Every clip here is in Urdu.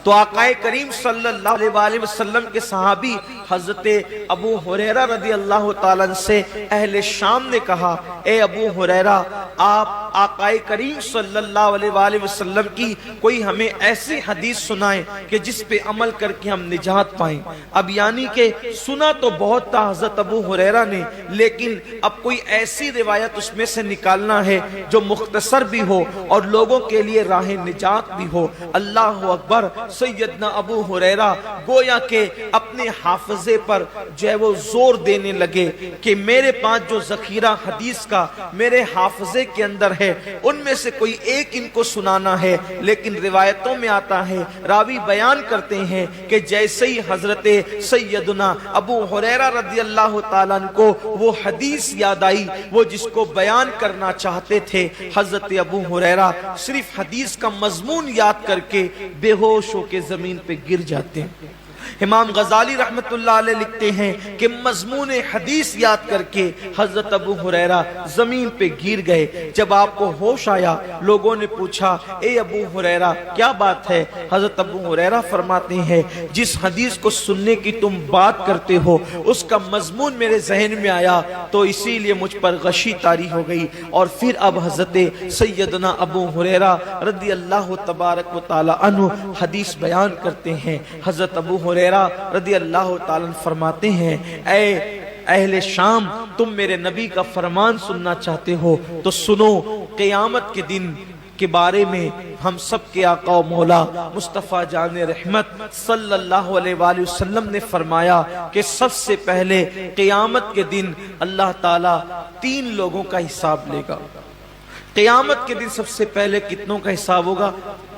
تو آقائے کریم صلی اللہ علیہ وسلم کے صحابی حضرت ابو ہریرہ رضی اللہ تعالیٰ عنہ سے اہل شام نے کہا اے ابو ہریرہ آپ آقائے کریم صلی اللہ علیہ وسلم کی کوئی ہمیں ایسی حدیث سنائیں کہ جس پہ عمل کر کے ہم نجات پائیں۔ اب یعنی کہ سنا تو بہت تھا حضرت ابو ہریرہ نے، لیکن اب کوئی ایسی روایت اس میں سے نکالنا ہے جو مختصر بھی ہو اور لوگوں کے لیے راہ نجات بھی ہو۔ اللہ اکبر۔ سیدنا ابو ہریرہ گویا کہ اپنے حافظے پر جو ہے وہ زور دینے لگے کہ میرے پاس جو ذخیرہ حدیث کا میرے حافظے کے اندر ہے ان میں سے کوئی ایک ان کو سنانا ہے۔ لیکن روایتوں میں آتا ہے، راوی بیان کرتے ہیں کہ جیسے ہی حضرت سیدنا ابو ہریرہ رضی اللہ تعالیٰ عنہ کو وہ حدیث یاد آئی، وہ جس کو بیان کرنا چاہتے تھے، حضرت ابو ہریرہ صرف حدیث کا مضمون یاد کر کے بے ہوش ہو کے زمین پہ گر جاتے ہیں۔ امام غزالی رحمت اللہ علیہ لکھتے ہیں کہ مضمون حدیث یاد کر کے حضرت ابو ہریرہ زمین پہ گر گئے۔ جب آپ کو ہوش آیا، لوگوں نے پوچھا اے ابو ہریرہ کیا بات ہے؟ حضرت ابو ہریرہ فرماتے ہیں جس حدیث کو سننے کی تم بات کرتے ہو اس کا مضمون میرے ذہن میں آیا تو اسی لیے مجھ پر غشی طاری ہو گئی۔ اور پھر اب حضرت سیدنا ابو ہریرہ رضی اللہ تبارک و تعالی عنہ حدیث بیان کرتے ہیں۔ حضرت ابو ہریرہ رضی اللہ تعالیٰ عنہ فرماتے ہیں اے اہل شام، تم میرے نبی کا فرمان سننا چاہتے ہو تو سنو، قیامت کے دن کے بارے میں ہم سب کے آقا و مولا مصطفیٰ جان رحمت صلی اللہ علیہ وآلہ وسلم نے فرمایا کہ سب سے پہلے قیامت کے دن اللہ تعالیٰ 3 لوگوں کا حساب لے گا۔ قیامت کے دن سب سے پہلے کتنوں کا حساب ہوگا؟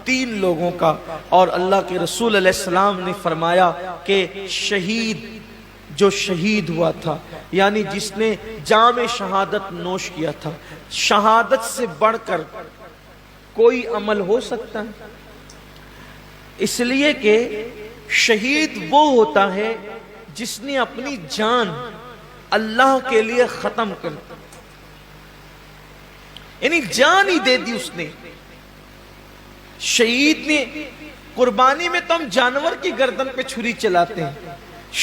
3 لوگوں کا۔ اور اللہ کے رسول علیہ السلام نے فرمایا کہ شہید، جو شہید ہوا تھا یعنی جس نے جام شہادت نوش کیا تھا، شہادت سے بڑھ کر کوئی عمل ہو سکتا ہے؟ اس لیے کہ شہید وہ ہوتا ہے جس نے اپنی جان اللہ کے لیے ختم کر دی، یعنی جان ہی دے دی اس نے۔ شہید نے، قربانی میں تو ہم جانور کی گردن پہ چھری چلاتے ہیں،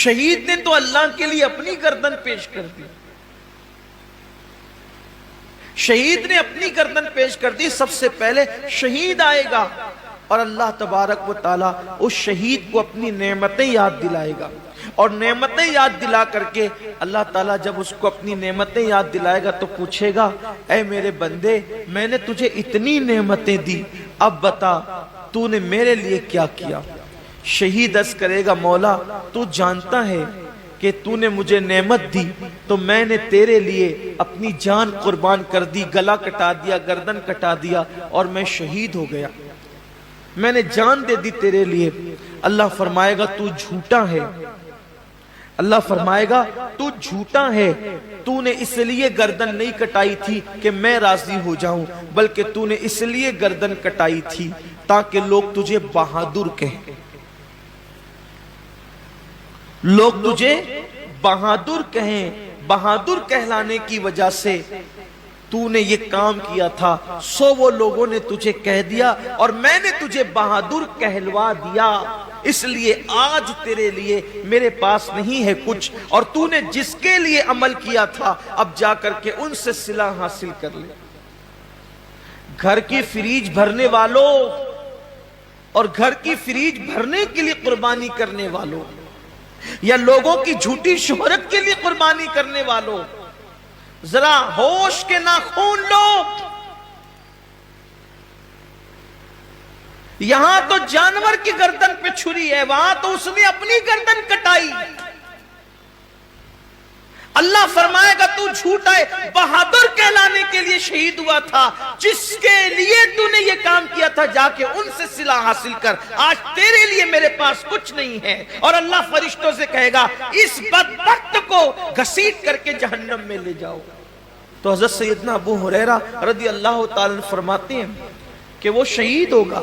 شہید نے تو اللہ کے لیے اپنی گردن پیش کر دی۔ شہید نے اپنی گردن پیش کر دی۔ سب سے پہلے شہید آئے گا اور اللہ تبارک و تعالیٰ اس شہید کو اپنی نعمتیں یاد دلائے گا، اور نعمتیں یاد دلا کر کے اللہ تعالیٰ جب اس کو اپنی نعمتیں یاد دلائے گا تو پوچھے گا اے میرے بندے، میں نے تجھے اتنی نعمتیں دی، اب بتا تو نے میرے لیے کیا کیا؟ شہید عرض کرے گا مولا تو جانتا ہے کہ تو نے مجھے نعمت دی تو میں نے تیرے لیے اپنی جان قربان کر دی، گلا کٹا دیا، گردن کٹا دیا اور میں شہید ہو گیا، میں نے جان دے دی تیرے لیے۔ اللہ فرمائے گا تو جھوٹا ہے، اللہ فرمائے گا تو جھوٹا ہے، تو نے اس لیے گردن نہیں کٹائی تھی کہ میں راضی ہو جاؤں، بلکہ تو نے اس لیے گردن کٹائی تھی تاکہ لوگ تجھے بہادر کہیں، لوگ تجھے بہادر کہیں۔ بہادر کہلانے کی وجہ سے تو نے یہ کام کیا تھا، سو وہ لوگوں نے تجھے کہہ دیا اور میں نے تجھے بہادر کہلوا دیا، اس لیے آج تیرے لیے میرے پاس نہیں ہے کچھ، اور تو نے جس کے لیے عمل کیا تھا اب جا کر کے ان سے صلہ حاصل کر لے۔ گھر کی فریج بھرنے والوں اور گھر کی فریج بھرنے کے لیے قربانی کرنے والوں، یا لوگوں کی جھوٹی شہرت کے لیے قربانی کرنے والوں، ذرا ہوش کے ناخون لو۔ یہاں تو جانور کی گردن پہ چھری ہے، وہاں تو اس نے اپنی گردن کٹائی۔ اللہ فرمائے گا تو جھوٹا ہے، بہادر کہلانے کے لیے شہید ہوا تھا، جس کے لیے تو نے یہ کام کیا تھا جا کے ان سے صلہ حاصل کر، آج تیرے لیے میرے پاس کچھ نہیں ہے۔ اور اللہ فرشتوں سے کہے گا اس بدبخت کو گھسیٹ کر کے جہنم میں لے جاؤ۔ تو حضرت سیدنا ابو ہریرہ رضی اللہ تعالیٰ عنہ فرماتے ہیں کہ وہ شہید ہوگا،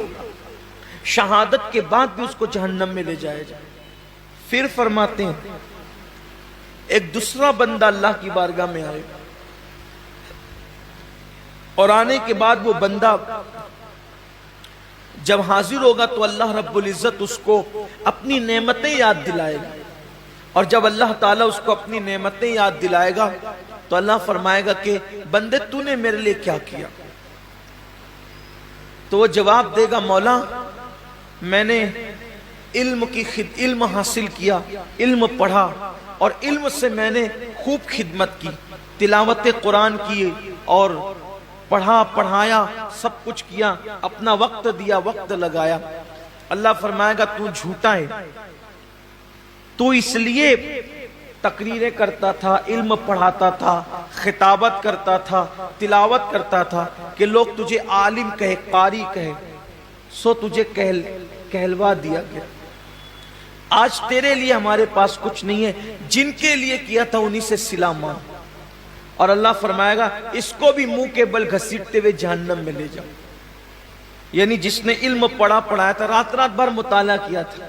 شہادت کے بعد بھی اس کو جہنم میں لے جایا جائے۔ پھر فرماتے ہیں ایک دوسرا بندہ اللہ کی بارگاہ میں آئے اور آنے کے بعد وہ بندہ جب حاضر ہوگا تو اللہ رب العزت اس کو اپنی نعمتیں یاد دلائے گا، اور جب اللہ تعالیٰ اس کو اپنی نعمتیں یاد دلائے گا تو اللہ فرمائے گا کہ بندے تو نے میرے لیے کیا کیا؟ تو وہ جواب دے گا مولا میں نے علم حاصل کیا، علم پڑھا، اور علم سے میں نے خوب خدمت کی، تلاوت قرآن کی اور پڑھا پڑھایا، سب کچھ کیا، اپنا وقت دیا، وقت لگایا۔ اللہ فرمائے گا تو جھوٹا ہے، تو اس لیے تقریریں کرتا تھا، علم پڑھاتا تھا، خطابت کرتا تھا، تلاوت کرتا تھا کہ لوگ تجھے عالم کہے، قاری کہے، سو تجھے کہلوا دیا گیا۔ آج تیرے لیے ہمارے پاس کچھ نہیں ہے، جن کے لیے کیا تھا انہی سے صلہ مانگ۔ اور اللہ فرمائے گا اس کو بھی منہ کے بل گھسیٹتے ہوئے جہنم میں لے جاؤ۔ یعنی جس نے علم پڑھایا تھا، رات رات بھر مطالعہ کیا تھا،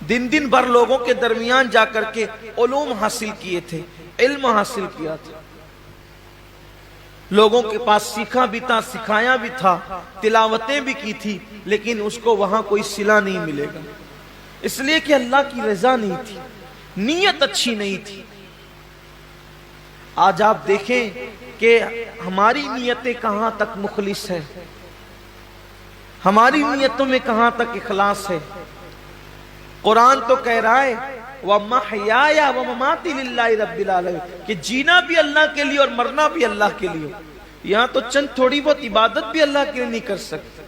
دن دن بھر لوگوں کے درمیان جا کر کے علوم حاصل کیے تھے، علم حاصل کیا تھا، لوگوں کے پاس سیکھا بھی تھا، سکھایا بھی تھا، تلاوتیں بھی کی تھی، لیکن اس کو وہاں کوئی صلہ نہیں ملے گا، اس لیے کہ اللہ کی رضا نہیں تھی، نیت اچھی نہیں تھی۔ آج آپ دیکھیں کہ ہماری نیتیں کہاں تک مخلص ہے، ہماری نیتوں میں کہاں تک اخلاص ہے۔ قرآن تو کہہ رہا ہے وَمَحْيَايَ وَمَمَاتِي لِلَّهِ رَبِّ الْعَالَمِينَ کہ جینا بھی اللہ کے لیے اور مرنا بھی اللہ کے لیے۔ یہاں تو چند تھوڑی بہت عبادت بھی اللہ کے لیے نہیں کر سکتے،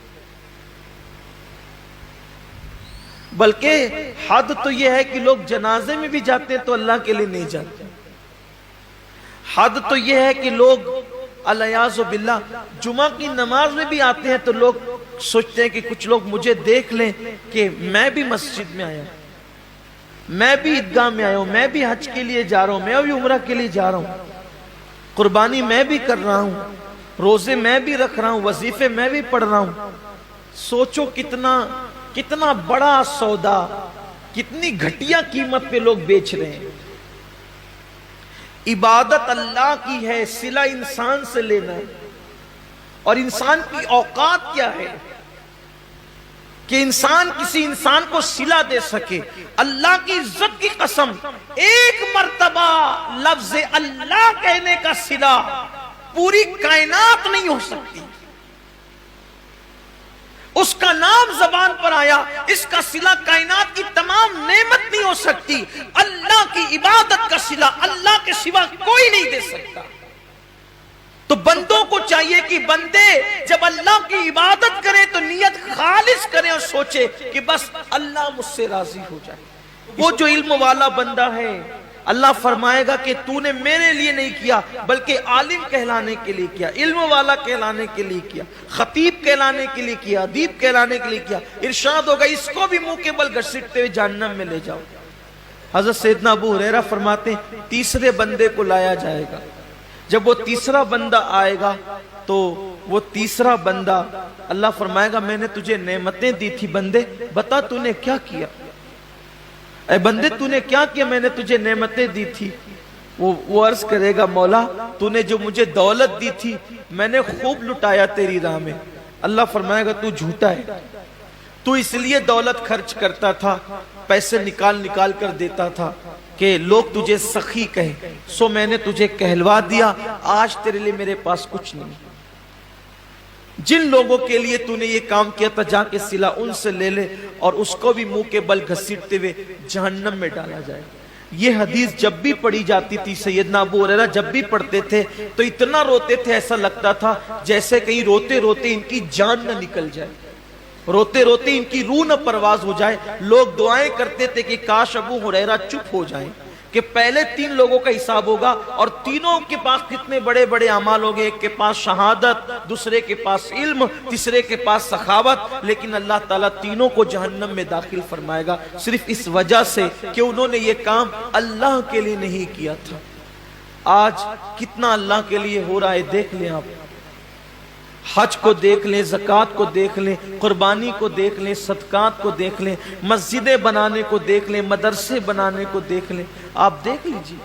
بلکہ حد تو یہ ہے کہ لوگ جنازے میں بھی جاتے ہیں تو اللہ کے لیے نہیں جاتے۔ حد تو یہ ہے کہ لوگ الیاذ باللہ جمعہ کی نماز میں بھی آتے ہیں تو لوگ سوچتے ہیں کہ کچھ لوگ مجھے دیکھ لیں کہ میں بھی مسجد میں آیا ہوں، میں بھی عیدگاہ میں آیا ہوں، میں بھی حج کے لیے جا رہا ہوں، میں بھی عمرہ کے لیے جا رہا ہوں، قربانی میں بھی کر رہا ہوں، روزے میں بھی رکھ رہا ہوں، وظیفے میں بھی پڑھ رہا ہوں۔ سوچو کتنا بڑا سودا، کتنی گھٹیا قیمت پہ لوگ بیچ رہے ہیں۔ عبادت اللہ کی ہے، صلہ انسان سے لینا ہے، اور انسان کی اوقات کیا ہے کہ انسان کسی انسان کو صلہ دے سکے۔ اللہ کی عزت کی قسم، ایک مرتبہ لفظ اللہ کہنے کا صلہ پوری کائنات نہیں ہو سکتی۔ اس کا نام زبان پر آیا، اس کا صلہ کائنات کی تمام نعمت نہیں ہو سکتی۔ اللہ کی عبادت کا صلہ اللہ کے سوا کوئی نہیں دے سکتا۔ تو بندوں کو چاہیے کہ بندے جب اللہ کی عبادت کریں تو نیت خالص کریں اور سوچے کہ بس اللہ مجھ سے راضی ہو جائے۔ وہ جو علم والا بندہ ہے، اللہ فرمائے گا کہ تو نے میرے لیے نہیں کیا بلکہ عالم کہلانے کے لیے کیا، علم والا کہلانے کے لیے کیا، خطیب کہلانے کے لیے کیا، ادیب کہلانے کے لیے کیا۔ ارشاد ہوگا اس کو بھی منہ کے بل گھسیٹتے ہوئے جہنم میں لے جاؤ۔ حضرت سیدنا ابو ہریرہ فرماتے ہیں تیسرے بندے کو لایا جائے گا، جب وہ تیسرا بندہ آئے گا تو وہ تیسرا بندہ اللہ فرمائے گا میں نے تجھے نعمتیں دی تھی بندے، بتا تو نے کیا کیا؟ اے بندے تو نے کیا کیا؟ میں نے تجھے نعمتیں دی تھی۔ وہ عرض کرے گا مولا تو نے جو مجھے دولت دی تھی میں نے خوب لٹایا تیری راہ میں۔ اللہ فرمائے گا تو جھوٹا ہے، تو اس لیے دولت خرچ کرتا تھا، پیسے نکال کر دیتا تھا کہ لوگ تجھے سخی کہیں، سو میں نے تجھے کہلوا دیا، آج تیرے لیے میرے پاس کچھ نہیں۔ جن لوگوں کے لیے تو نے یہ کام کیا تھا جا کے صلہ ان سے لے لے، اور اس کو بھی منہ کے بل گھسیٹتے ہوئے جہنم میں ڈالا جائے۔ یہ حدیث جب بھی پڑھی جاتی تھی سیدنا ابو ہریرہ جب بھی پڑھتے تھے تو اتنا روتے تھے، ایسا لگتا تھا جیسے کہیں روتے روتے ان کی جان نہ نکل جائے، روتے روتے ان کی روح نہ پرواز ہو جائے۔ لوگ دعائیں کرتے تھے کہ کاش ابو ہریرہ چپ ہو جائیں کہ پہلے 3 لوگوں کا حساب ہوگا اور تینوں کے پاس کتنے بڑے بڑے اعمال ہوں گے، ایک کے پاس شہادت، دوسرے کے پاس علم، تیسرے کے پاس سخاوت، لیکن اللہ تعالیٰ تینوں کو جہنم میں داخل فرمائے گا صرف اس وجہ سے کہ انہوں نے یہ کام اللہ کے لیے نہیں کیا تھا۔ آج کتنا اللہ کے لیے ہو رہا ہے دیکھ لیں آپ، حج کو دیکھ لیں، زکوٰۃ کو دیکھ لیں، قربانی کو دیکھ لیں، صدقات کو دیکھ لیں، مسجدیں بنانے کو دیکھ لیں، مدرسے بنانے کو دیکھ لیں، آپ دیکھ لیجئے۔